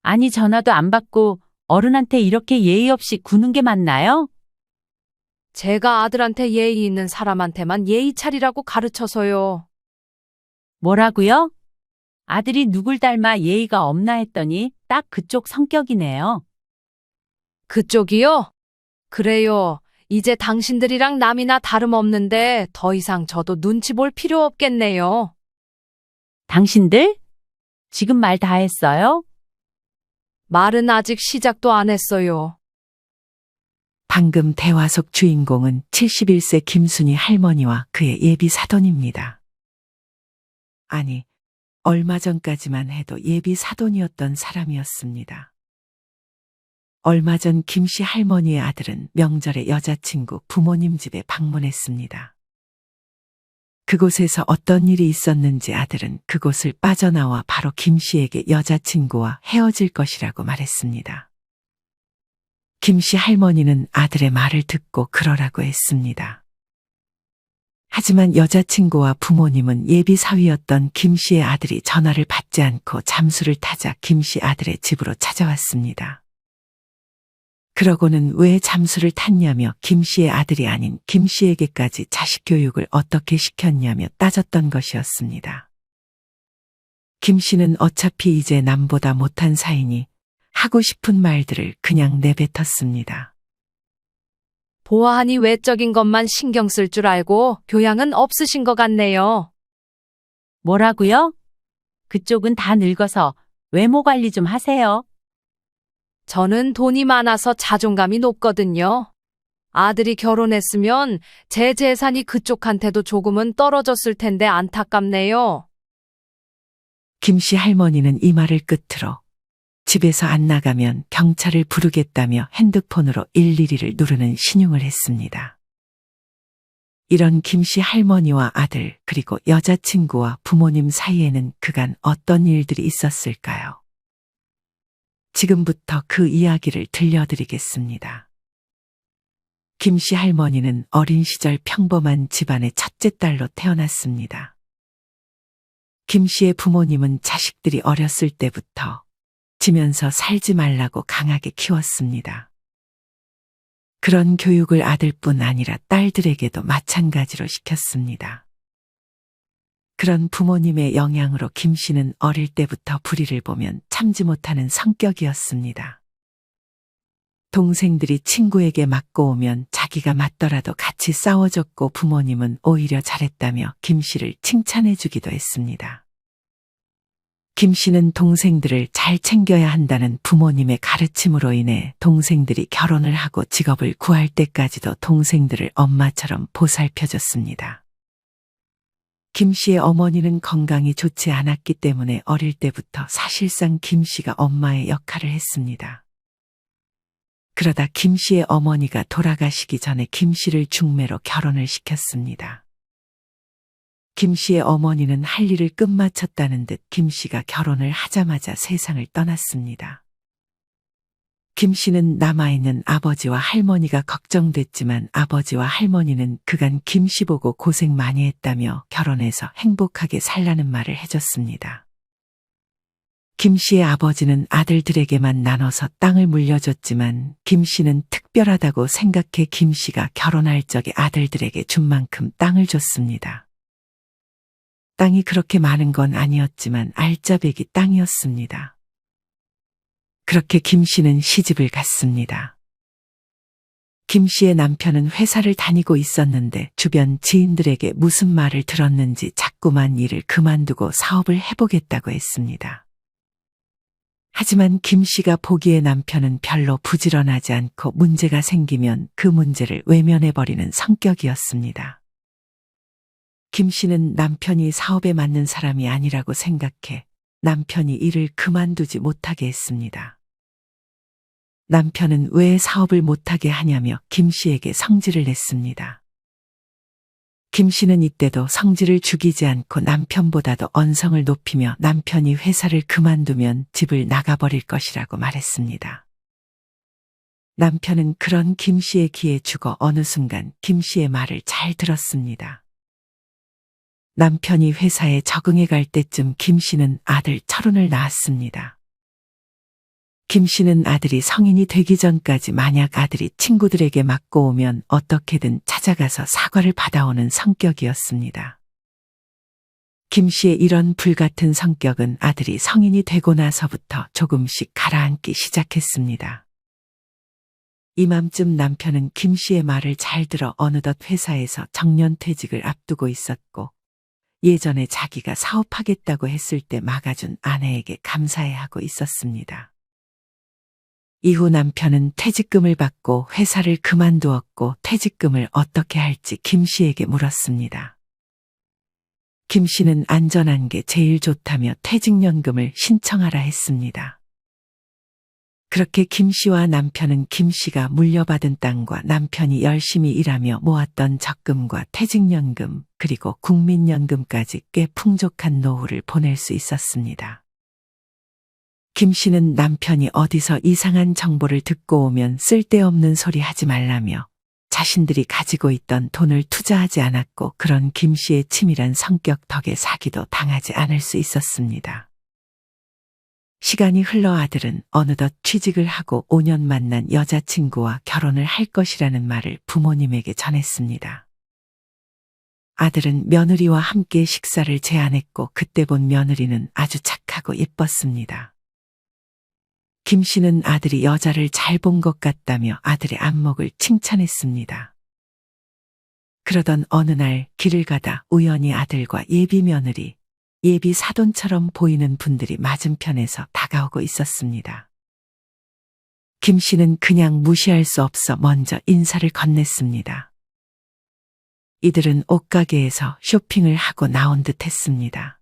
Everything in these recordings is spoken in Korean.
아니, 전화도 안 받고 어른한테 이렇게 예의 없이 구는 게 맞나요? 제가 아들한테 예의 있는 사람한테만 예의 차리라고 가르쳐서요. 뭐라고요? 아들이 누굴 닮아 예의가 없나 했더니 딱 그쪽 성격이네요. 그쪽이요? 그래요. 이제 당신들이랑 남이나 다름없는데 더 이상 저도 눈치 볼 필요 없겠네요. 당신들? 지금 말 다 했어요? 말은 아직 시작도 안 했어요. 방금 대화 속 주인공은 71세 김순희 할머니와 그의 예비 사돈입니다. 아니, 얼마 전까지만 해도 예비 사돈이었던 사람이었습니다. 얼마 전 김씨 할머니의 아들은 명절에 여자친구 부모님 집에 방문했습니다. 그곳에서 어떤 일이 있었는지 아들은 그곳을 빠져나와 바로 김씨에게 여자친구와 헤어질 것이라고 말했습니다. 김씨 할머니는 아들의 말을 듣고 그러라고 했습니다. 하지만 여자친구와 부모님은 예비 사위였던 김씨의 아들이 전화를 받지 않고 잠수를 타자 김씨 아들의 집으로 찾아왔습니다. 그러고는 왜 잠수를 탔냐며 김씨의 아들이 아닌 김씨에게까지 자식 교육을 어떻게 시켰냐며 따졌던 것이었습니다. 김씨는 어차피 이제 남보다 못한 사이니 하고 싶은 말들을 그냥 내뱉었습니다. 보아하니 외적인 것만 신경 쓸 줄 알고 교양은 없으신 것 같네요. 뭐라고요? 그쪽은 다 늙어서 외모 관리 좀 하세요. 저는 돈이 많아서 자존감이 높거든요. 아들이 결혼했으면 제 재산이 그쪽한테도 조금은 떨어졌을 텐데 안타깝네요. 김씨 할머니는 이 말을 끝으로 집에서 안 나가면 경찰을 부르겠다며 핸드폰으로 112를 누르는 신용을 했습니다. 이런 김씨 할머니와 아들 그리고 여자친구와 부모님 사이에는 그간 어떤 일들이 있었을까요? 지금부터 그 이야기를 들려드리겠습니다. 김씨 할머니는 어린 시절 평범한 집안의 첫째 딸로 태어났습니다. 김씨의 부모님은 자식들이 어렸을 때부터 지면서 살지 말라고 강하게 키웠습니다. 그런 교육을 아들뿐 아니라 딸들에게도 마찬가지로 시켰습니다. 그런 부모님의 영향으로 김씨는 어릴 때부터 불의를 보면 참지 못하는 성격이었습니다. 동생들이 친구에게 맞고 오면 자기가 맞더라도 같이 싸워줬고 부모님은 오히려 잘했다며 김씨를 칭찬해 주기도 했습니다. 김씨는 동생들을 잘 챙겨야 한다는 부모님의 가르침으로 인해 동생들이 결혼을 하고 직업을 구할 때까지도 동생들을 엄마처럼 보살펴줬습니다. 김씨의 어머니는 건강이 좋지 않았기 때문에 어릴 때부터 사실상 김씨가 엄마의 역할을 했습니다. 그러다 김씨의 어머니가 돌아가시기 전에 김씨를 중매로 결혼을 시켰습니다. 김씨의 어머니는 할 일을 끝마쳤다는 듯 김씨가 결혼을 하자마자 세상을 떠났습니다. 김씨는 남아있는 아버지와 할머니가 걱정됐지만 아버지와 할머니는 그간 김씨 보고 고생 많이 했다며 결혼해서 행복하게 살라는 말을 해줬습니다. 김씨의 아버지는 아들들에게만 나눠서 땅을 물려줬지만 김씨는 특별하다고 생각해 김씨가 결혼할 적에 아들들에게 준 만큼 땅을 줬습니다. 땅이 그렇게 많은 건 아니었지만 알짜배기 땅이었습니다. 그렇게 김씨는 시집을 갔습니다. 김씨의 남편은 회사를 다니고 있었는데 주변 지인들에게 무슨 말을 들었는지 자꾸만 일을 그만두고 사업을 해보겠다고 했습니다. 하지만 김씨가 보기에 남편은 별로 부지런하지 않고 문제가 생기면 그 문제를 외면해버리는 성격이었습니다. 김씨는 남편이 사업에 맞는 사람이 아니라고 생각해 남편이 일을 그만두지 못하게 했습니다. 남편은 왜 사업을 못하게 하냐며 김씨에게 성질을 냈습니다. 김씨는 이때도 성질을 죽이지 않고 남편보다도 언성을 높이며 남편이 회사를 그만두면 집을 나가버릴 것이라고 말했습니다. 남편은 그런 김씨의 기에 죽어 어느 순간 김씨의 말을 잘 들었습니다. 남편이 회사에 적응해 갈 때쯤 김씨는 아들 철훈을 낳았습니다. 김 씨는 아들이 성인이 되기 전까지 만약 아들이 친구들에게 맞고 오면 어떻게든 찾아가서 사과를 받아오는 성격이었습니다. 김 씨의 이런 불같은 성격은 아들이 성인이 되고 나서부터 조금씩 가라앉기 시작했습니다. 이맘쯤 남편은 김 씨의 말을 잘 들어 어느덧 회사에서 정년퇴직을 앞두고 있었고, 예전에 자기가 사업하겠다고 했을 때 막아준 아내에게 감사해하고 있었습니다. 이후 남편은 퇴직금을 받고 회사를 그만두었고 퇴직금을 어떻게 할지 김 씨에게 물었습니다. 김 씨는 안전한 게 제일 좋다며 퇴직연금을 신청하라 했습니다. 그렇게 김 씨와 남편은 김 씨가 물려받은 땅과 남편이 열심히 일하며 모았던 적금과 퇴직연금 그리고 국민연금까지 꽤 풍족한 노후를 보낼 수 있었습니다. 김 씨는 남편이 어디서 이상한 정보를 듣고 오면 쓸데없는 소리 하지 말라며 자신들이 가지고 있던 돈을 투자하지 않았고 그런 김 씨의 치밀한 성격 덕에 사기도 당하지 않을 수 있었습니다. 시간이 흘러 아들은 어느덧 취직을 하고 5년 만난 여자친구와 결혼을 할 것이라는 말을 부모님에게 전했습니다. 아들은 며느리와 함께 식사를 제안했고 그때 본 며느리는 아주 착하고 예뻤습니다. 김 씨는 아들이 여자를 잘 본 것 같다며 아들의 안목을 칭찬했습니다. 그러던 어느 날 길을 가다 우연히 아들과 예비 며느리, 예비 사돈처럼 보이는 분들이 맞은편에서 다가오고 있었습니다. 김 씨는 그냥 무시할 수 없어 먼저 인사를 건넸습니다. 이들은 옷가게에서 쇼핑을 하고 나온 듯 했습니다.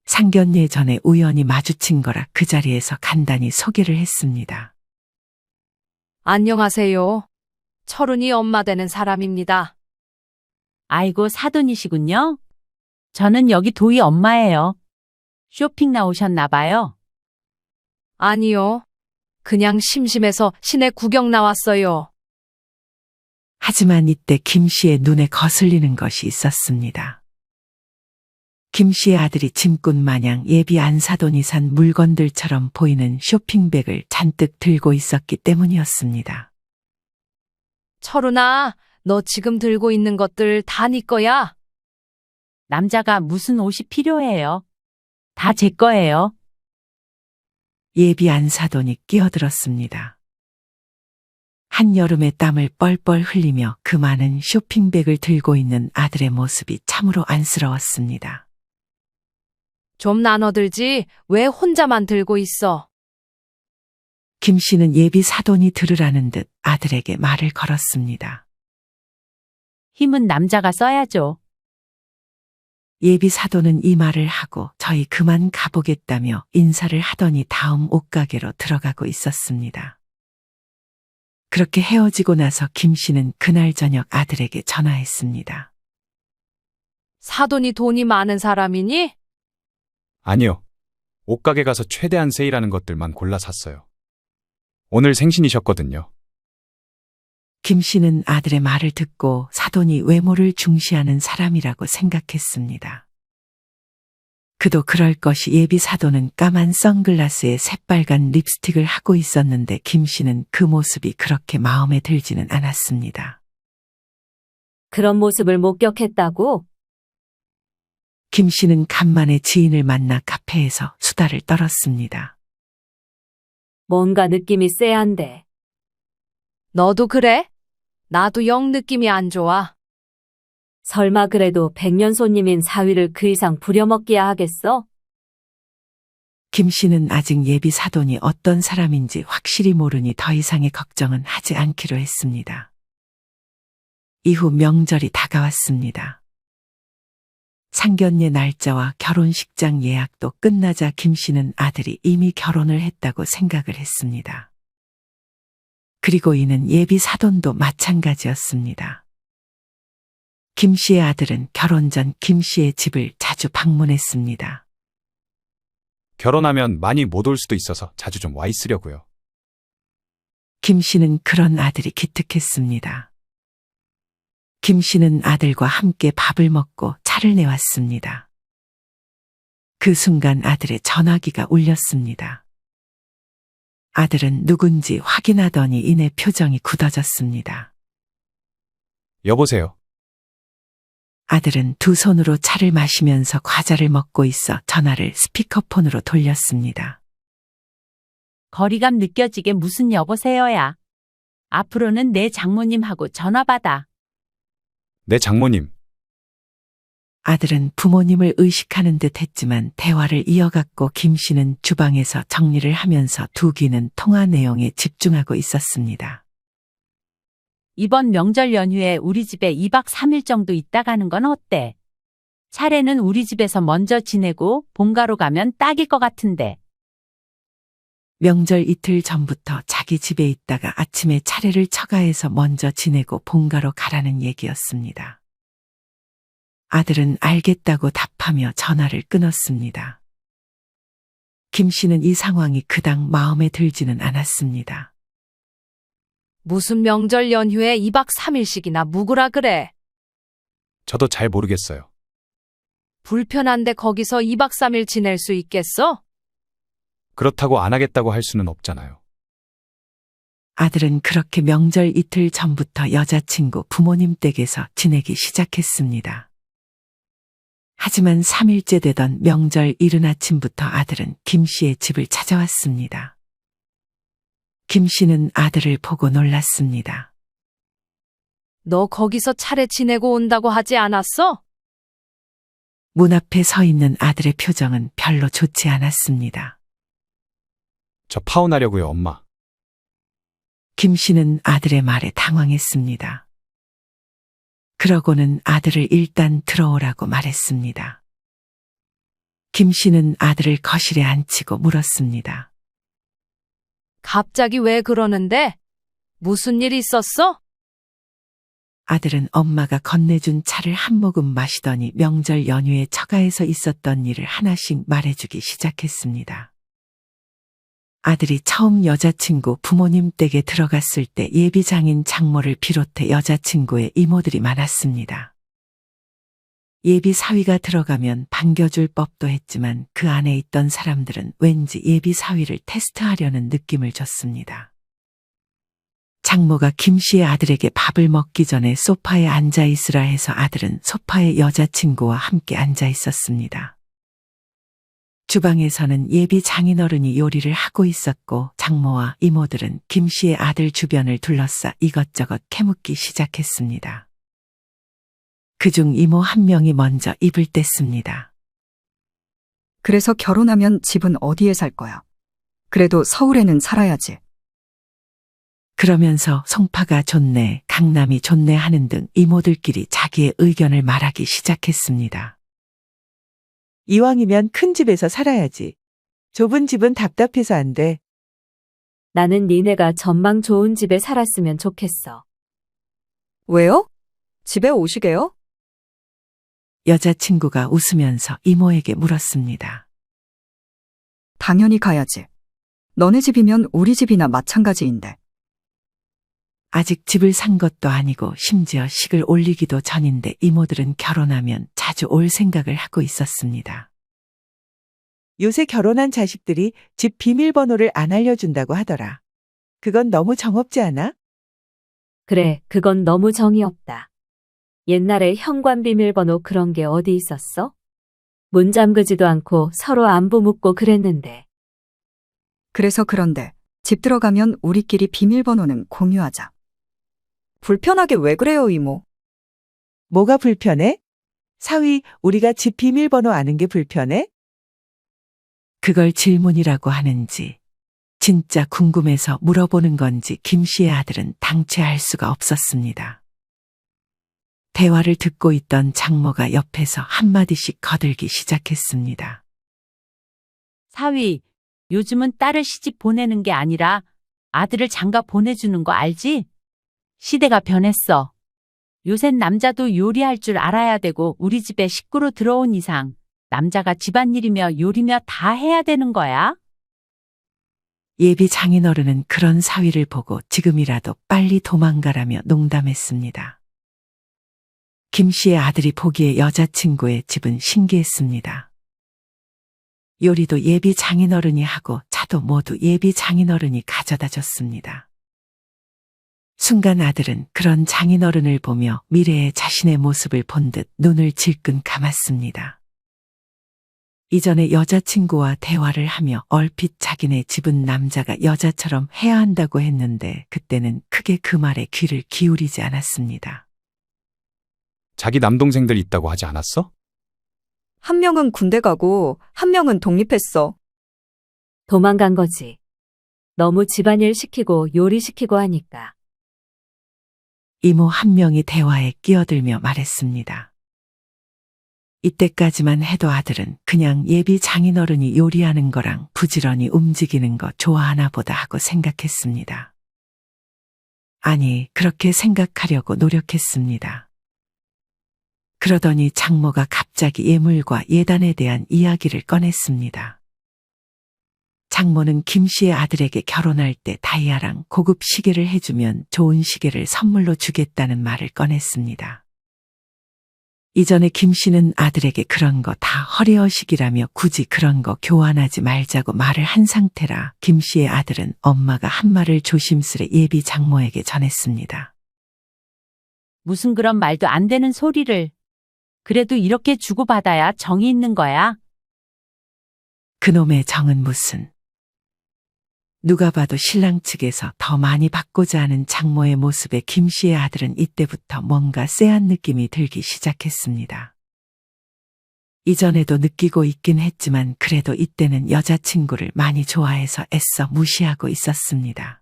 상견례 전에 우연히 마주친 거라 그 자리에서 간단히 소개를 했습니다. 안녕하세요. 철훈이 엄마 되는 사람입니다. 아이고, 사돈이시군요. 저는 여기 도희 엄마예요. 쇼핑 나오셨나 봐요. 아니요. 그냥 심심해서 시내 구경 나왔어요. 하지만 이때 김 씨의 눈에 거슬리는 것이 있었습니다. 김 씨의 아들이 짐꾼 마냥 예비 안사돈이 산 물건들처럼 보이는 쇼핑백을 잔뜩 들고 있었기 때문이었습니다. 철훈아, 너 지금 들고 있는 것들 다 네 거야? 남자가 무슨 옷이 필요해요? 다 제 거예요. 예비 안사돈이 끼어들었습니다. 한여름의 땀을 뻘뻘 흘리며 그 많은 쇼핑백을 들고 있는 아들의 모습이 참으로 안쓰러웠습니다. 좀 나눠들지 왜 혼자만 들고 있어? 김 씨는 예비 사돈이 들으라는 듯 아들에게 말을 걸었습니다. 힘은 남자가 써야죠. 예비 사돈은 이 말을 하고 저희 그만 가보겠다며 인사를 하더니 다음 옷가게로 들어가고 있었습니다. 그렇게 헤어지고 나서 김 씨는 그날 저녁 아들에게 전화했습니다. 사돈이 돈이 많은 사람이니? 아니요. 옷가게 가서 최대한 세일하는 것들만 골라 샀어요. 오늘 생신이셨거든요. 김 씨는 아들의 말을 듣고 사돈이 외모를 중시하는 사람이라고 생각했습니다. 그도 그럴 것이 예비 사돈은 까만 선글라스에 새빨간 립스틱을 하고 있었는데 김 씨는 그 모습이 그렇게 마음에 들지는 않았습니다. 그런 모습을 목격했다고? 김 씨는 간만에 지인을 만나 카페에서 수다를 떨었습니다. 뭔가 느낌이 쎄한데. 너도 그래? 나도 영 느낌이 안 좋아. 설마 그래도 백년 손님인 사위를 그 이상 부려먹기야 하겠어? 김 씨는 아직 예비 사돈이 어떤 사람인지 확실히 모르니 더 이상의 걱정은 하지 않기로 했습니다. 이후 명절이 다가왔습니다. 상견례 날짜와 결혼식장 예약도 끝나자 김 씨는 아들이 이미 결혼을 했다고 생각을 했습니다. 그리고 이는 예비 사돈도 마찬가지였습니다. 김 씨의 아들은 결혼 전 김 씨의 집을 자주 방문했습니다. 결혼하면 많이 못 올 수도 있어서 자주 좀 와 있으려고요. 김 씨는 그런 아들이 기특했습니다. 김 씨는 아들과 함께 밥을 먹고 차를 내왔습니다. 그 순간 아들의 전화기가 울렸습니다. 아들은 누군지 확인하더니 이내 표정이 굳어졌습니다. 여보세요. 아들은 두 손으로 차를 마시면서 과자를 먹고 있어 전화를 스피커폰으로 돌렸습니다. 거리감 느껴지게 무슨 여보세요야. 앞으로는 내 장모님하고 전화 받아. 네, 장모님. 아들은 부모님을 의식하는 듯 했지만 대화를 이어갔고 김 씨는 주방에서 정리를 하면서 두 귀는 통화 내용에 집중하고 있었습니다. 이번 명절 연휴에 우리 집에 2박 3일 정도 있다 가는 건 어때? 차례는 우리 집에서 먼저 지내고 본가로 가면 딱일 것 같은데. 명절 이틀 전부터 자기 집에 있다가 아침에 차례를 처가해서 먼저 지내고 본가로 가라는 얘기였습니다. 아들은 알겠다고 답하며 전화를 끊었습니다. 김 씨는 이 상황이 그닥 마음에 들지는 않았습니다. 무슨 명절 연휴에 2박 3일씩이나 묵으라 그래. 저도 잘 모르겠어요. 불편한데 거기서 2박 3일 지낼 수 있겠어? 그렇다고 안 하겠다고 할 수는 없잖아요. 아들은 그렇게 명절 이틀 전부터 여자친구 부모님 댁에서 지내기 시작했습니다. 하지만 3일째 되던 명절 이른 아침부터 아들은 김 씨의 집을 찾아왔습니다. 김 씨는 아들을 보고 놀랐습니다. 너 거기서 차례 지내고 온다고 하지 않았어? 문 앞에 서 있는 아들의 표정은 별로 좋지 않았습니다. 저 파혼하려고요, 엄마. 김 씨는 아들의 말에 당황했습니다. 그러고는 아들을 일단 들어오라고 말했습니다. 김 씨는 아들을 거실에 앉히고 물었습니다. 갑자기 왜 그러는데? 무슨 일 있었어? 아들은 엄마가 건네준 차를 한 모금 마시더니 명절 연휴에 처가에서 있었던 일을 하나씩 말해주기 시작했습니다. 아들이 처음 여자친구 부모님 댁에 들어갔을 때 예비장인 장모를 비롯해 여자친구의 이모들이 많았습니다. 예비 사위가 들어가면 반겨줄 법도 했지만 그 안에 있던 사람들은 왠지 예비 사위를 테스트하려는 느낌을 줬습니다. 장모가 김 씨의 아들에게 밥을 먹기 전에 소파에 앉아 있으라 해서 아들은 소파에 여자친구와 함께 앉아 있었습니다. 주방에서는 예비 장인어른이 요리를 하고 있었고 장모와 이모들은 김 씨의 아들 주변을 둘러싸 이것저것 캐묻기 시작했습니다. 그중 이모 한 명이 먼저 입을 뗐습니다. 그래서 결혼하면 집은 어디에 살 거야? 그래도 서울에는 살아야지. 그러면서 송파가 좋네, 강남이 좋네 하는 등 이모들끼리 자기의 의견을 말하기 시작했습니다. 이왕이면 큰 집에서 살아야지. 좁은 집은 답답해서 안 돼. 나는 니네가 전망 좋은 집에 살았으면 좋겠어. 왜요? 집에 오시게요? 여자친구가 웃으면서 이모에게 물었습니다. 당연히 가야지. 너네 집이면 우리 집이나 마찬가지인데. 아직 집을 산 것도 아니고 심지어 식을 올리기도 전인데 이모들은 결혼하면 자주 올 생각을 하고 있었습니다. 요새 결혼한 자식들이 집 비밀번호를 안 알려준다고 하더라. 그건 너무 정없지 않아? 그래, 그건 너무 정이 없다. 옛날에 현관 비밀번호 그런 게 어디 있었어? 문 잠그지도 않고 서로 안부 묻고 그랬는데. 그래서 그런데 집 들어가면 우리끼리 비밀번호는 공유하자. 불편하게 왜 그래요, 이모? 뭐가 불편해? 사위, 우리가 집 비밀번호 아는 게 불편해? 그걸 질문이라고 하는지 진짜 궁금해서 물어보는 건지 김 씨의 아들은 당최 알 수가 없었습니다. 대화를 듣고 있던 장모가 옆에서 한마디씩 거들기 시작했습니다. 사위, 요즘은 딸을 시집 보내는 게 아니라 아들을 장가 보내주는 거 알지? 시대가 변했어. 요샌 남자도 요리할 줄 알아야 되고 우리 집에 식구로 들어온 이상 남자가 집안일이며 요리며 다 해야 되는 거야. 예비 장인어른은 그런 사위를 보고 지금이라도 빨리 도망가라며 농담했습니다. 김 씨의 아들이 보기에 여자친구의 집은 신기했습니다. 요리도 예비 장인어른이 하고 하도 모두 예비 장인어른이 가져다 줬습니다. 순간 아들은 그런 장인어른을 보며 미래의 자신의 모습을 본 듯 눈을 질끈 감았습니다. 이전에 여자친구와 대화를 하며 얼핏 자기네 집은 남자가 여자처럼 해야 한다고 했는데 그때는 크게 그 말에 귀를 기울이지 않았습니다. 자기 남동생들 있다고 하지 않았어? 한 명은 군대 가고 한 명은 독립했어. 도망간 거지. 너무 집안일 시키고 요리 시키고 하니까. 이모 한 명이 대화에 끼어들며 말했습니다. 이때까지만 해도 아들은 그냥 예비 장인어른이 요리하는 거랑 부지런히 움직이는 거 좋아하나 보다 하고 생각했습니다. 아니, 그렇게 생각하려고 노력했습니다. 그러더니 장모가 갑자기 예물과 예단에 대한 이야기를 꺼냈습니다. 장모는 김 씨의 아들에게 결혼할 때 다이아랑 고급 시계를 해주면 좋은 시계를 선물로 주겠다는 말을 꺼냈습니다. 이전에 김 씨는 아들에게 그런 거 다 허례허식이라며 굳이 그런 거 교환하지 말자고 말을 한 상태라 김 씨의 아들은 엄마가 한 말을 조심스레 예비 장모에게 전했습니다. 무슨 그런 말도 안 되는 소리를. 그래도 이렇게 주고받아야 정이 있는 거야. 그놈의 정은 무슨. 누가 봐도 신랑 측에서 더 많이 받고자 하는 장모의 모습에 김 씨의 아들은 이때부터 뭔가 쎄한 느낌이 들기 시작했습니다. 이전에도 느끼고 있긴 했지만 그래도 이때는 여자친구를 많이 좋아해서 애써 무시하고 있었습니다.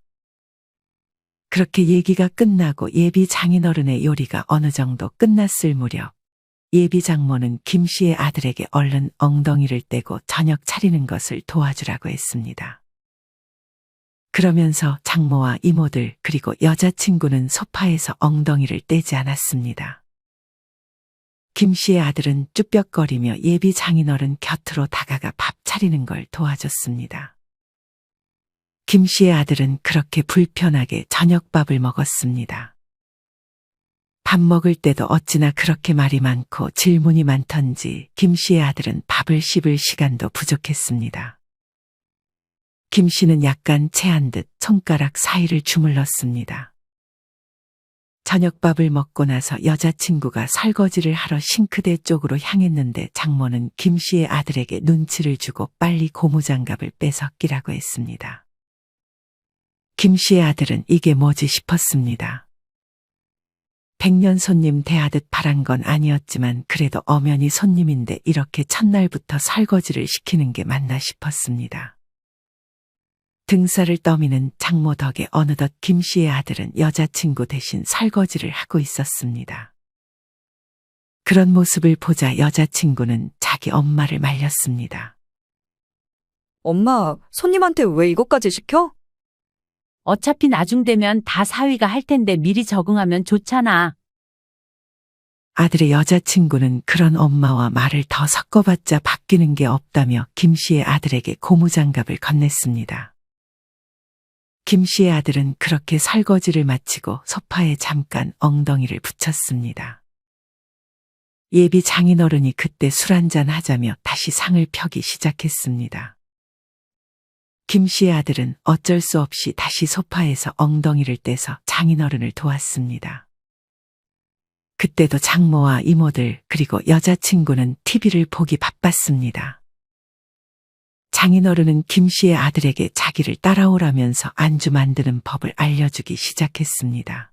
그렇게 얘기가 끝나고 예비 장인어른의 요리가 어느 정도 끝났을 무렵 예비 장모는 김 씨의 아들에게 얼른 엉덩이를 떼고 저녁 차리는 것을 도와주라고 했습니다. 그러면서 장모와 이모들 그리고 여자친구는 소파에서 엉덩이를 떼지 않았습니다. 김 씨의 아들은 쭈뼛거리며 예비 장인어른 곁으로 다가가 밥 차리는 걸 도와줬습니다. 김 씨의 아들은 그렇게 불편하게 저녁밥을 먹었습니다. 밥 먹을 때도 어찌나 그렇게 말이 많고 질문이 많던지 김 씨의 아들은 밥을 씹을 시간도 부족했습니다. 김 씨는 약간 체한 듯 손가락 사이를 주물렀습니다. 저녁밥을 먹고 나서 여자친구가 설거지를 하러 싱크대 쪽으로 향했는데 장모는 김 씨의 아들에게 눈치를 주고 빨리 고무장갑을 빼서 끼라고 했습니다. 김 씨의 아들은 이게 뭐지 싶었습니다. 백년 손님 대하듯 바란 건 아니었지만 그래도 엄연히 손님인데 이렇게 첫날부터 설거지를 시키는 게 맞나 싶었습니다. 등살을 떠미는 장모 덕에 어느덧 김 씨의 아들은 여자친구 대신 설거지를 하고 있었습니다. 그런 모습을 보자 여자친구는 자기 엄마를 말렸습니다. 엄마, 손님한테 왜 이것까지 시켜? 어차피 나중 되면 다 사위가 할 텐데 미리 적응하면 좋잖아. 아들의 여자친구는 그런 엄마와 말을 더 섞어봤자 바뀌는 게 없다며 김 씨의 아들에게 고무장갑을 건넸습니다. 김 씨의 아들은 그렇게 설거지를 마치고 소파에 잠깐 엉덩이를 붙였습니다. 예비 장인어른이 그때 술 한잔 하자며 다시 상을 펴기 시작했습니다. 김 씨의 아들은 어쩔 수 없이 다시 소파에서 엉덩이를 떼서 장인어른을 도왔습니다. 그때도 장모와 이모들 그리고 여자친구는 TV를 보기 바빴습니다. 장인어른은 김 씨의 아들에게 자기를 따라오라면서 안주 만드는 법을 알려주기 시작했습니다.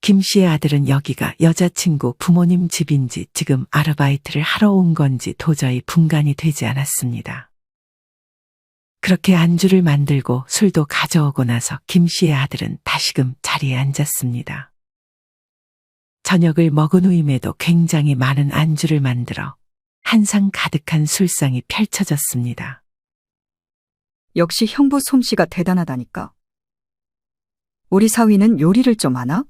김 씨의 아들은 여기가 여자친구 부모님 집인지 지금 아르바이트를 하러 온 건지 도저히 분간이 되지 않았습니다. 그렇게 안주를 만들고 술도 가져오고 나서 김 씨의 아들은 다시금 자리에 앉았습니다. 저녁을 먹은 후임에도 굉장히 많은 안주를 만들어 한상 가득한 술상이 펼쳐졌습니다. 역시 형부 솜씨가 대단하다니까. 우리 사위는 요리를 좀 하나?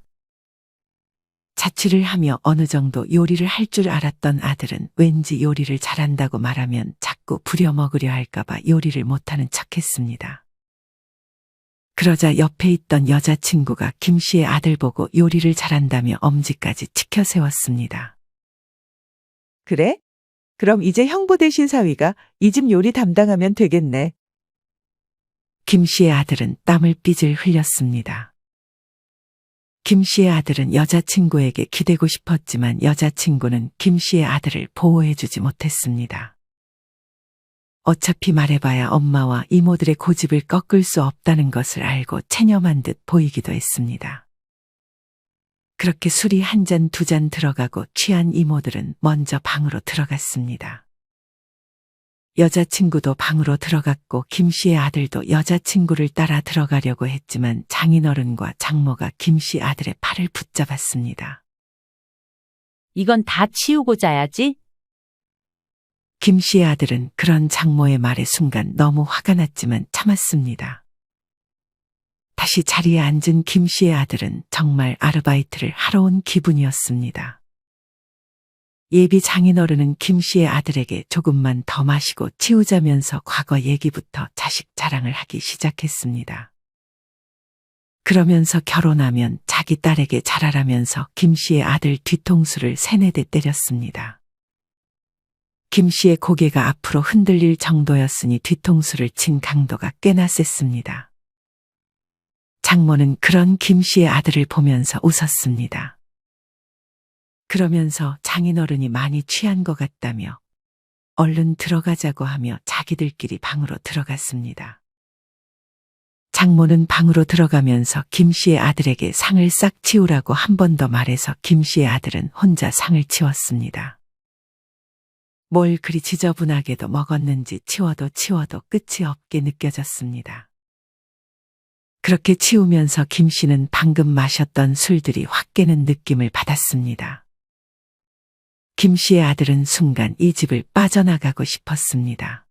자취를 하며 어느 정도 요리를 할 줄 알았던 아들은 왠지 요리를 잘한다고 말하면 자꾸 부려먹으려 할까봐 요리를 못하는 척했습니다. 그러자 옆에 있던 여자친구가 김 씨의 아들 보고 요리를 잘한다며 엄지까지 치켜 세웠습니다. 그래? 그럼 이제 형부 대신 사위가 이 집 요리 담당하면 되겠네. 김 씨의 아들은 땀을 삐질 흘렸습니다. 김 씨의 아들은 여자친구에게 기대고 싶었지만 여자친구는 김 씨의 아들을 보호해주지 못했습니다. 어차피 말해봐야 엄마와 이모들의 고집을 꺾을 수 없다는 것을 알고 체념한 듯 보이기도 했습니다. 그렇게 술이 한 잔 두 잔 들어가고 취한 이모들은 먼저 방으로 들어갔습니다. 여자친구도 방으로 들어갔고 김 씨의 아들도 여자친구를 따라 들어가려고 했지만 장인어른과 장모가 김 씨 아들의 팔을 붙잡았습니다. 이건 다 치우고 자야지. 김 씨의 아들은 그런 장모의 말에 순간 너무 화가 났지만 참았습니다. 다시 자리에 앉은 김 씨의 아들은 정말 아르바이트를 하러 온 기분이었습니다. 예비 장인어른은 김 씨의 아들에게 조금만 더 마시고 치우자면서 과거 얘기부터 자식 자랑을 하기 시작했습니다. 그러면서 결혼하면 자기 딸에게 잘하라면서 김 씨의 아들 뒤통수를 3-4대 때렸습니다. 김 씨의 고개가 앞으로 흔들릴 정도였으니 뒤통수를 친 강도가 꽤나 셌습니다. 장모는 그런 김 씨의 아들을 보면서 웃었습니다. 그러면서 장인어른이 많이 취한 것 같다며 얼른 들어가자고 하며 자기들끼리 방으로 들어갔습니다. 장모는 방으로 들어가면서 김 씨의 아들에게 상을 싹 치우라고 한 번 더 말해서 김 씨의 아들은 혼자 상을 치웠습니다. 뭘 그리 지저분하게도 먹었는지 치워도 끝이 없게 느껴졌습니다. 그렇게 치우면서 김 씨는 방금 마셨던 술들이 확 깨는 느낌을 받았습니다. 김 씨의 아들은 순간 이 집을 빠져나가고 싶었습니다.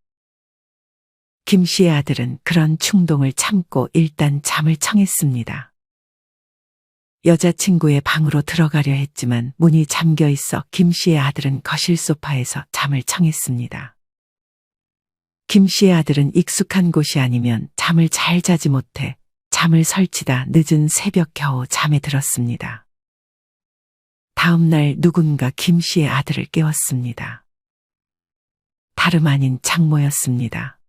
김 씨의 아들은 그런 충동을 참고 일단 잠을 청했습니다. 여자친구의 방으로 들어가려 했지만 문이 잠겨 있어 김 씨의 아들은 거실 소파에서 잠을 청했습니다. 김 씨의 아들은 익숙한 곳이 아니면 잠을 잘 자지 못해 잠을 설치다 늦은 새벽 겨우 잠에 들었습니다. 다음 날 누군가 김 씨의 아들을 깨웠습니다. 다름 아닌 장모였습니다.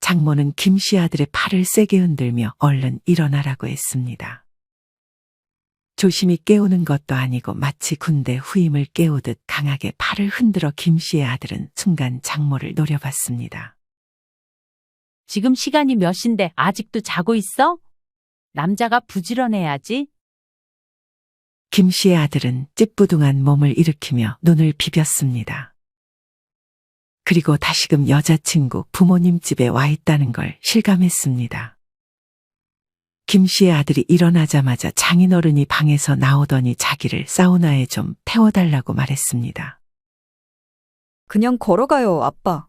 장모는 김 씨 아들의 팔을 세게 흔들며 얼른 일어나라고 했습니다. 조심히 깨우는 것도 아니고 마치 군대 후임을 깨우듯 강하게 팔을 흔들어 김 씨의 아들은 순간 장모를 노려봤습니다. 지금 시간이 몇 시인데 아직도 자고 있어? 남자가 부지런해야지. 김 씨의 아들은 찌뿌둥한 몸을 일으키며 눈을 비볐습니다. 그리고 다시금 여자친구 부모님 집에 와 있다는 걸 실감했습니다. 김 씨의 아들이 일어나자마자 장인어른이 방에서 나오더니 자기를 사우나에 좀 태워달라고 말했습니다. 그냥 걸어가요, 아빠.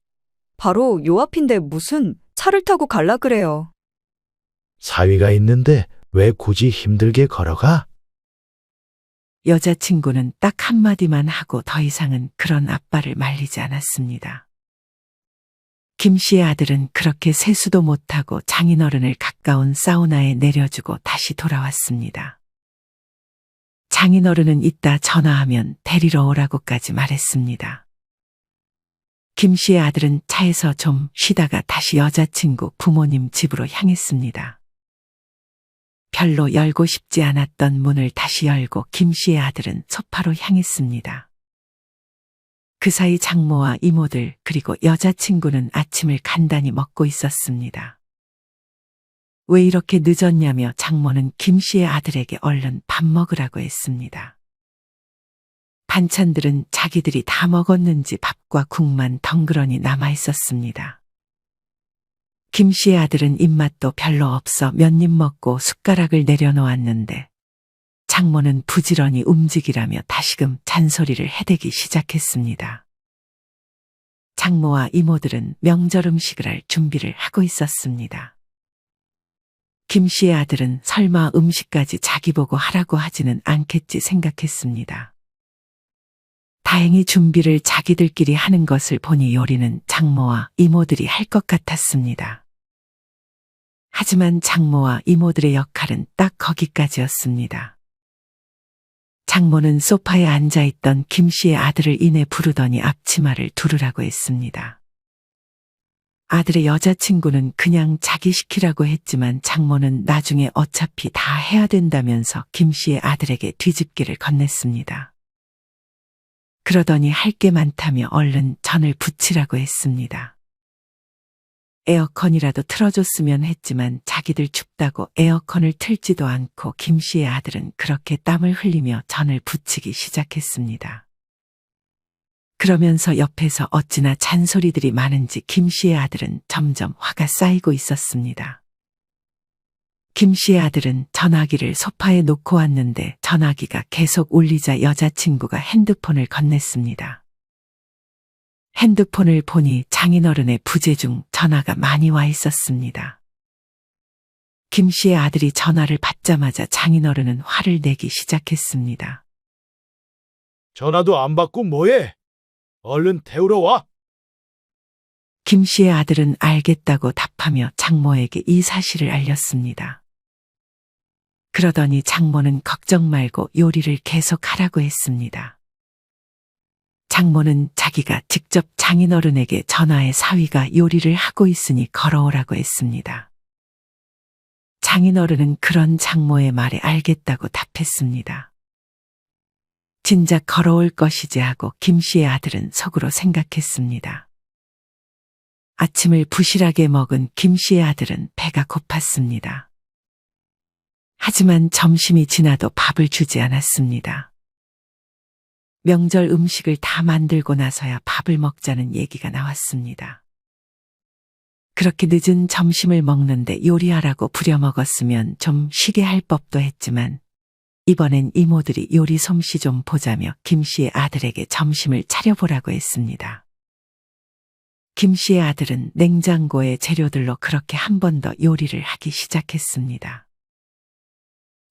바로 요 앞인데 무슨 차를 타고 갈라 그래요. 사위가 있는데 왜 굳이 힘들게 걸어가? 여자친구는 딱 한마디만 하고 더 이상은 그런 아빠를 말리지 않았습니다. 김 씨의 아들은 그렇게 세수도 못하고 장인어른을 가까운 사우나에 내려주고 다시 돌아왔습니다. 장인어른은 이따 전화하면 데리러 오라고까지 말했습니다. 김 씨의 아들은 차에서 좀 쉬다가 다시 여자친구 부모님 집으로 향했습니다. 별로 열고 싶지 않았던 문을 다시 열고 김 씨의 아들은 소파로 향했습니다. 그 사이 장모와 이모들 그리고 여자친구는 아침을 간단히 먹고 있었습니다. 왜 이렇게 늦었냐며 장모는 김 씨의 아들에게 얼른 밥 먹으라고 했습니다. 반찬들은 자기들이 다 먹었는지 밥과 국만 덩그러니 남아 있었습니다. 김 씨의 아들은 입맛도 별로 없어 몇 입 먹고 숟가락을 내려놓았는데 장모는 부지런히 움직이라며 다시금 잔소리를 해대기 시작했습니다. 장모와 이모들은 명절 음식을 할 준비를 하고 있었습니다. 김 씨의 아들은 설마 음식까지 자기 보고 하라고 하지는 않겠지 생각했습니다. 다행히 준비를 자기들끼리 하는 것을 보니 요리는 장모와 이모들이 할 것 같았습니다. 하지만 장모와 이모들의 역할은 딱 거기까지였습니다. 장모는 소파에 앉아있던 김 씨의 아들을 이내 부르더니 앞치마를 두르라고 했습니다. 아들의 여자친구는 그냥 자기 시키라고 했지만 장모는 나중에 어차피 다 해야 된다면서 김 씨의 아들에게 뒤집기를 건넸습니다. 그러더니 할 게 많다며 얼른 전을 부치라고 했습니다. 에어컨이라도 틀어줬으면 했지만 자기들 춥다고 에어컨을 틀지도 않고 김 씨의 아들은 그렇게 땀을 흘리며 전을 부치기 시작했습니다. 그러면서 옆에서 어찌나 잔소리들이 많은지 김 씨의 아들은 점점 화가 쌓이고 있었습니다. 김 씨의 아들은 전화기를 소파에 놓고 왔는데 전화기가 계속 울리자 여자친구가 핸드폰을 건넸습니다. 핸드폰을 보니 장인어른의 부재 중 전화가 많이 와 있었습니다. 김 씨의 아들이 전화를 받자마자 장인어른은 화를 내기 시작했습니다. 전화도 안 받고 뭐해? 얼른 태우러 와. 김 씨의 아들은 알겠다고 답하며 장모에게 이 사실을 알렸습니다. 그러더니 장모는 걱정 말고 요리를 계속 하라고 했습니다. 장모는 자기가 직접 장인어른에게 전화해 사위가 요리를 하고 있으니 걸어오라고 했습니다. 장인어른은 그런 장모의 말에 알겠다고 답했습니다. 진작 걸어올 것이지 하고 김 씨의 아들은 속으로 생각했습니다. 아침을 부실하게 먹은 김 씨의 아들은 배가 고팠습니다. 하지만 점심이 지나도 밥을 주지 않았습니다. 명절 음식을 다 만들고 나서야 밥을 먹자는 얘기가 나왔습니다. 그렇게 늦은 점심을 먹는데 요리하라고 부려먹었으면 좀 쉬게 할 법도 했지만 이번엔 이모들이 요리 솜씨 좀 보자며 김 씨의 아들에게 점심을 차려보라고 했습니다. 김 씨의 아들은 냉장고의 재료들로 그렇게 한 번 더 요리를 하기 시작했습니다.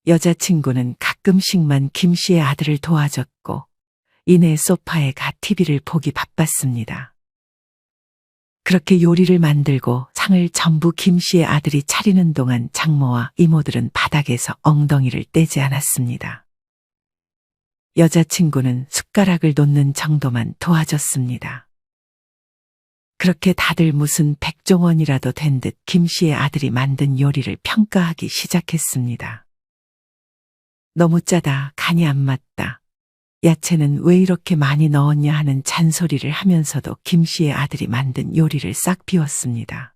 여자친구는 가끔씩만 김 씨의 아들을 도와줬고 이내 소파에 가 TV를 보기 바빴습니다. 그렇게 요리를 만들고 상을 전부 김 씨의 아들이 차리는 동안 장모와 이모들은 바닥에서 엉덩이를 떼지 않았습니다. 여자친구는 숟가락을 놓는 정도만 도와줬습니다. 그렇게 다들 무슨 백종원이라도 된 듯 김 씨의 아들이 만든 요리를 평가하기 시작했습니다. 너무 짜다, 간이 안 맞다. 야채는 왜 이렇게 많이 넣었냐 하는 잔소리를 하면서도 김 씨의 아들이 만든 요리를 싹 비웠습니다.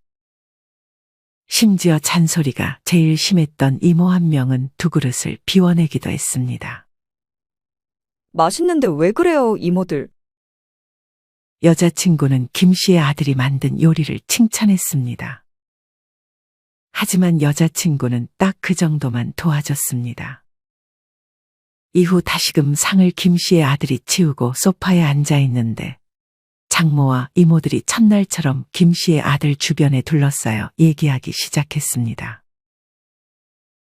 심지어 잔소리가 제일 심했던 이모 한 명은 두 그릇을 비워내기도 했습니다. 맛있는데 왜 그래요, 이모들? 여자친구는 김 씨의 아들이 만든 요리를 칭찬했습니다. 하지만 여자친구는 딱 그 정도만 도와줬습니다. 이후 다시금 상을 김 씨의 아들이 치우고 소파에 앉아 있는데 장모와 이모들이 첫날처럼 김 씨의 아들 주변에 둘러싸여 얘기하기 시작했습니다.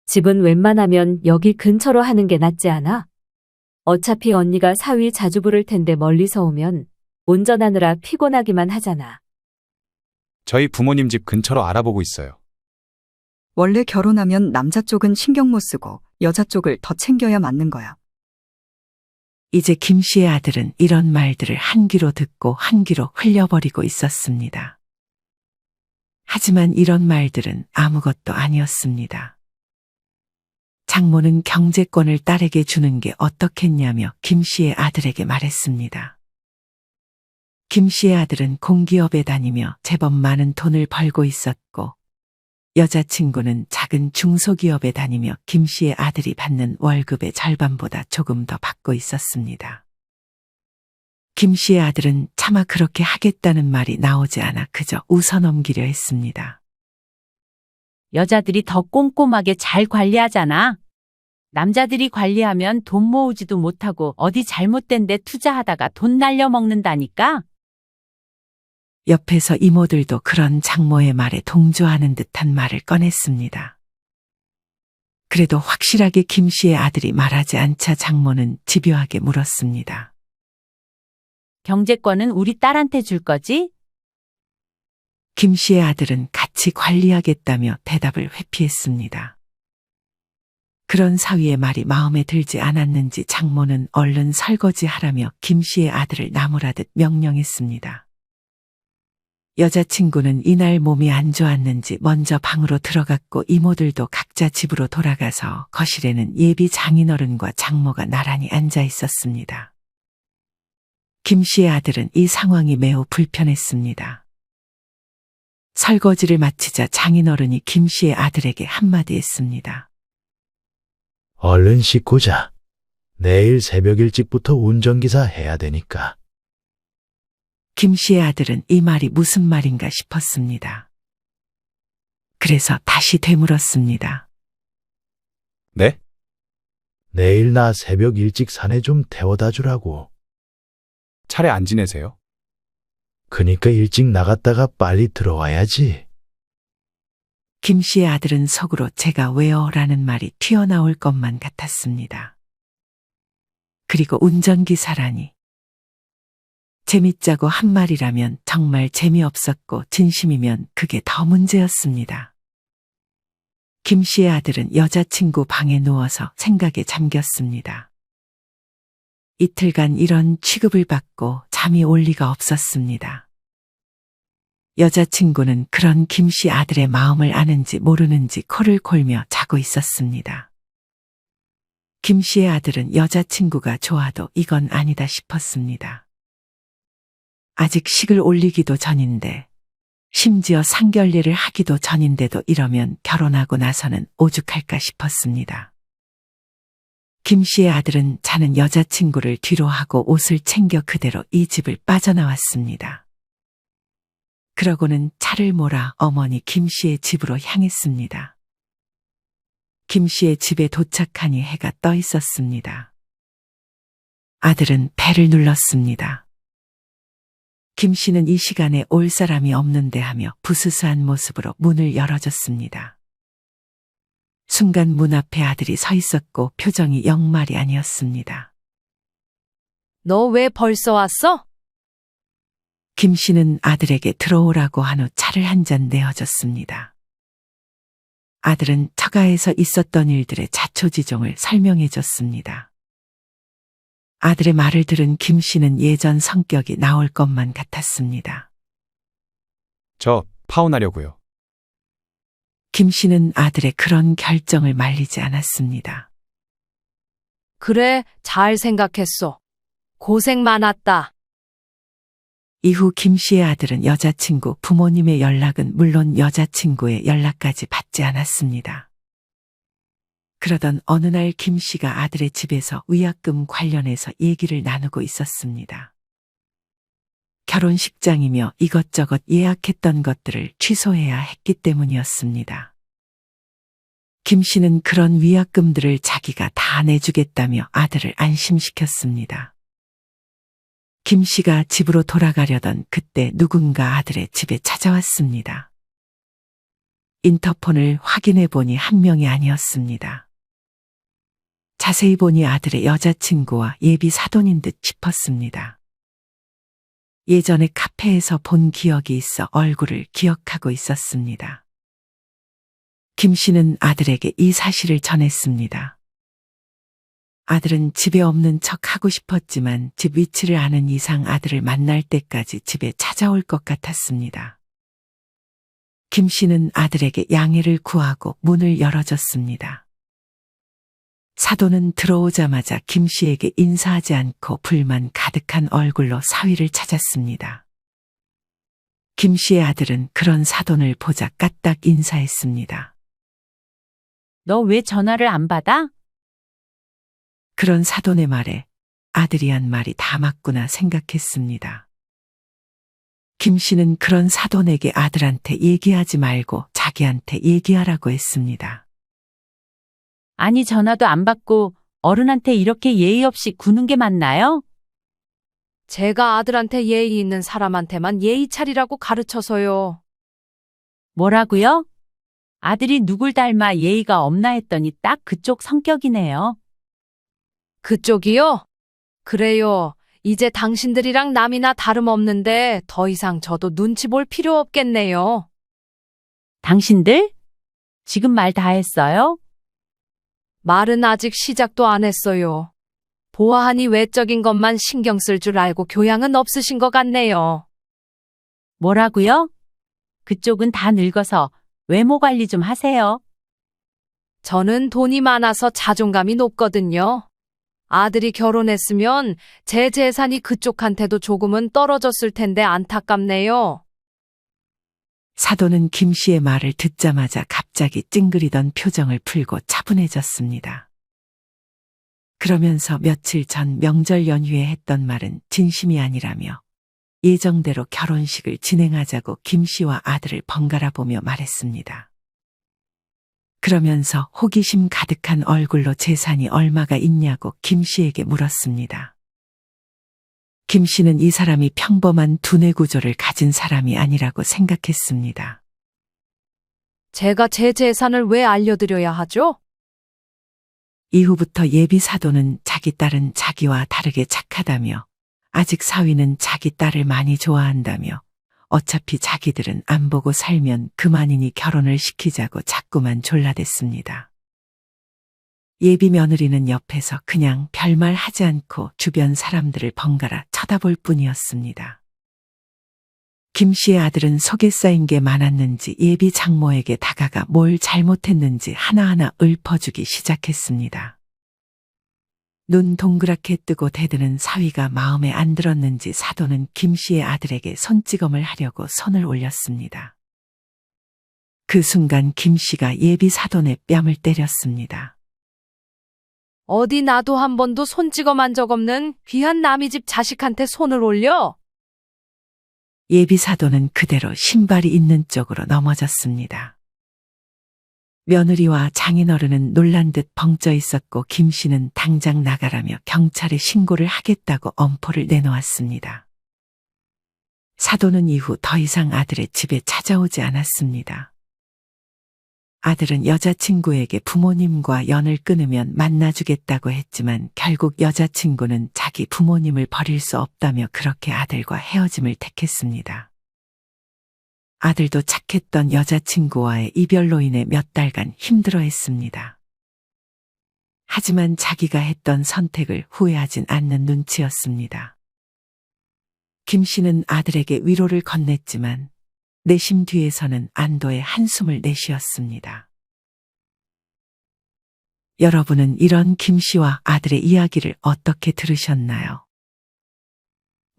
집은 웬만하면 여기 근처로 하는 게 낫지 않아? 어차피 언니가 사위 자주 부를 텐데 멀리서 오면 운전하느라 피곤하기만 하잖아. 저희 부모님 집 근처로 알아보고 있어요. 원래 결혼하면 남자 쪽은 신경 못 쓰고 여자 쪽을 더 챙겨야 맞는 거야. 이제 김 씨의 아들은 이런 말들을 한 귀로 듣고 한 귀로 흘려버리고 있었습니다. 하지만 이런 말들은 아무것도 아니었습니다. 장모는 경제권을 딸에게 주는 게 어떻겠냐며 김 씨의 아들에게 말했습니다. 김 씨의 아들은 공기업에 다니며 제법 많은 돈을 벌고 있었고 여자친구는 작은 중소기업에 다니며 김 씨의 아들이 받는 월급의 절반보다 조금 더 받고 있었습니다. 김 씨의 아들은 차마 그렇게 하겠다는 말이 나오지 않아 그저 웃어넘기려 했습니다. 여자들이 더 꼼꼼하게 잘 관리하잖아. 남자들이 관리하면 돈 모으지도 못하고 어디 잘못된 데 투자하다가 돈 날려먹는다니까? 옆에서 이모들도 그런 장모의 말에 동조하는 듯한 말을 꺼냈습니다. 그래도 확실하게 김 씨의 아들이 말하지 않자 장모는 집요하게 물었습니다. 경제권은 우리 딸한테 줄 거지? 김 씨의 아들은 같이 관리하겠다며 대답을 회피했습니다. 그런 사위의 말이 마음에 들지 않았는지 장모는 얼른 설거지하라며 김 씨의 아들을 나무라듯 명령했습니다. 여자친구는 이날 몸이 안 좋았는지 먼저 방으로 들어갔고 이모들도 각자 집으로 돌아가서 거실에는 예비 장인어른과 장모가 나란히 앉아 있었습니다. 김 씨의 아들은 이 상황이 매우 불편했습니다. 설거지를 마치자 장인어른이 김 씨의 아들에게 한마디 했습니다. 얼른 씻고 자. 내일 새벽 일찍부터 운전기사 해야 되니까. 김 씨의 아들은 이 말이 무슨 말인가 싶었습니다. 그래서 다시 되물었습니다. 네? 내일 나 새벽 일찍 산에 좀 태워다 주라고. 차례 안 지내세요? 그니까 일찍 나갔다가 빨리 들어와야지. 김 씨의 아들은 속으로 제가 왜요? 라는 말이 튀어나올 것만 같았습니다. 그리고 운전기사라니. 재밌자고 한 말이라면 정말 재미없었고 진심이면 그게 더 문제였습니다. 김 씨의 아들은 여자친구 방에 누워서 생각에 잠겼습니다. 이틀간 이런 취급을 받고 잠이 올 리가 없었습니다. 여자친구는 그런 김 씨 아들의 마음을 아는지 모르는지 코를 골며 자고 있었습니다. 김 씨의 아들은 여자친구가 좋아도 이건 아니다 싶었습니다. 아직 식을 올리기도 전인데, 심지어 상견례를 하기도 전인데도 이러면 결혼하고 나서는 오죽할까 싶었습니다. 김 씨의 아들은 자는 여자친구를 뒤로 하고 옷을 챙겨 그대로 이 집을 빠져나왔습니다. 그러고는 차를 몰아 어머니 김 씨의 집으로 향했습니다. 김 씨의 집에 도착하니 해가 떠 있었습니다. 아들은 배를 눌렀습니다. 김 씨는 이 시간에 올 사람이 없는데 하며 부스스한 모습으로 문을 열어줬습니다. 순간 문 앞에 아들이 서 있었고 표정이 영말이 아니었습니다. 너 왜 벌써 왔어? 김 씨는 아들에게 들어오라고 한 후 차를 한 잔 내어줬습니다. 아들은 처가에서 있었던 일들의 자초지종을 설명해 줬습니다. 아들의 말을 들은 김 씨는 예전 성격이 나올 것만 같았습니다. 저 파혼하려고요. 김 씨는 아들의 그런 결정을 말리지 않았습니다. 그래, 잘 생각했어. 고생 많았다. 이후 김 씨의 아들은 여자친구 부모님의 연락은 물론 여자친구의 연락까지 받지 않았습니다. 그러던 어느 날 김 씨가 아들의 집에서 위약금 관련해서 얘기를 나누고 있었습니다. 결혼식장이며 이것저것 예약했던 것들을 취소해야 했기 때문이었습니다. 김 씨는 그런 위약금들을 자기가 다 내주겠다며 아들을 안심시켰습니다. 김 씨가 집으로 돌아가려던 그때 누군가 아들의 집에 찾아왔습니다. 인터폰을 확인해 보니 한 명이 아니었습니다. 자세히 보니 아들의 여자친구와 예비 사돈인 듯 싶었습니다. 예전에 카페에서 본 기억이 있어 얼굴을 기억하고 있었습니다. 김 씨는 아들에게 이 사실을 전했습니다. 아들은 집에 없는 척 하고 싶었지만 집 위치를 아는 이상 아들을 만날 때까지 집에 찾아올 것 같았습니다. 김 씨는 아들에게 양해를 구하고 문을 열어줬습니다. 사돈은 들어오자마자 김 씨에게 인사하지 않고 불만 가득한 얼굴로 사위를 찾았습니다. 김 씨의 아들은 그런 사돈을 보자 까딱 인사했습니다. 너 왜 전화를 안 받아? 그런 사돈의 말에 아들이 한 말이 다 맞구나 생각했습니다. 김 씨는 그런 사돈에게 아들한테 얘기하지 말고 자기한테 얘기하라고 했습니다. 아니 전화도 안 받고 어른한테 이렇게 예의 없이 구는 게 맞나요? 제가 아들한테 예의 있는 사람한테만 예의 차리라고 가르쳐서요. 뭐라고요? 아들이 누굴 닮아 예의가 없나 했더니 딱 그쪽 성격이네요. 그쪽이요? 그래요. 이제 당신들이랑 남이나 다름없는데 더 이상 저도 눈치 볼 필요 없겠네요. 당신들? 지금 말 다 했어요? 말은 아직 시작도 안 했어요. 보아하니 외적인 것만 신경 쓸 줄 알고 교양은 없으신 것 같네요. 뭐라고요? 그쪽은 다 늙어서 외모 관리 좀 하세요. 저는 돈이 많아서 자존감이 높거든요. 아들이 결혼했으면 제 재산이 그쪽한테도 조금은 떨어졌을 텐데 안타깝네요. 사돈은 김 씨의 말을 듣자마자 갑자기 찡그리던 표정을 풀고 차분해졌습니다. 그러면서 며칠 전 명절 연휴에 했던 말은 진심이 아니라며 예정대로 결혼식을 진행하자고 김 씨와 아들을 번갈아 보며 말했습니다. 그러면서 호기심 가득한 얼굴로 재산이 얼마가 있냐고 김 씨에게 물었습니다. 김 씨는 이 사람이 평범한 두뇌 구조를 가진 사람이 아니라고 생각했습니다. 제가 제 재산을 왜 알려드려야 하죠? 이후부터 예비 사돈은 자기 딸은 자기와 다르게 착하다며 아직 사위는 자기 딸을 많이 좋아한다며 어차피 자기들은 안 보고 살면 그만이니 결혼을 시키자고 자꾸만 졸라댔습니다. 예비 며느리는 옆에서 그냥 별말 하지 않고 주변 사람들을 번갈아 쳐다볼 뿐이었습니다. 김 씨의 아들은 속에 쌓인 게 많았는지 예비 장모에게 다가가 뭘 잘못했는지 하나하나 읊어주기 시작했습니다. 눈 동그랗게 뜨고 대드는 사위가 마음에 안 들었는지 사돈은 김 씨의 아들에게 손찌검을 하려고 손을 올렸습니다. 그 순간 김 씨가 예비 사돈의 뺨을 때렸습니다. 어디 나도 한 번도 손 찍어만 적 없는 귀한 남의 집 자식한테 손을 올려? 예비 사돈은 그대로 신발이 있는 쪽으로 넘어졌습니다. 며느리와 장인어른은 놀란 듯 벙쪄 있었고 김 씨는 당장 나가라며 경찰에 신고를 하겠다고 엄포를 내놓았습니다. 사돈은 이후 더 이상 아들의 집에 찾아오지 않았습니다. 아들은 여자친구에게 부모님과 연을 끊으면 만나주겠다고 했지만 결국 여자친구는 자기 부모님을 버릴 수 없다며 그렇게 아들과 헤어짐을 택했습니다. 아들도 착했던 여자친구와의 이별로 인해 몇 달간 힘들어했습니다. 하지만 자기가 했던 선택을 후회하진 않는 눈치였습니다. 김 씨는 아들에게 위로를 건넸지만 내심 뒤에서는 안도의 한숨을 내쉬었습니다. 여러분은 이런 김 씨와 아들의 이야기를 어떻게 들으셨나요?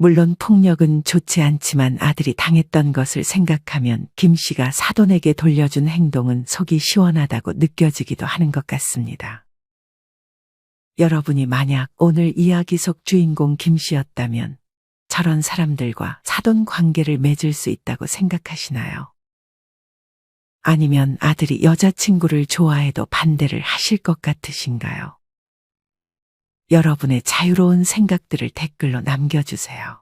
물론 폭력은 좋지 않지만 아들이 당했던 것을 생각하면 김 씨가 사돈에게 돌려준 행동은 속이 시원하다고 느껴지기도 하는 것 같습니다. 여러분이 만약 오늘 이야기 속 주인공 김 씨였다면 저런 사람들과 사돈 관계를 맺을 수 있다고 생각하시나요? 아니면 아들이 여자친구를 좋아해도 반대를 하실 것 같으신가요? 여러분의 자유로운 생각들을 댓글로 남겨주세요.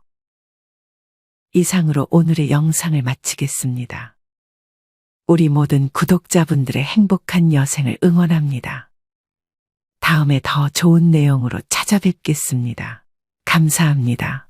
이상으로 오늘의 영상을 마치겠습니다. 우리 모든 구독자분들의 행복한 여생을 응원합니다. 다음에 더 좋은 내용으로 찾아뵙겠습니다. 감사합니다.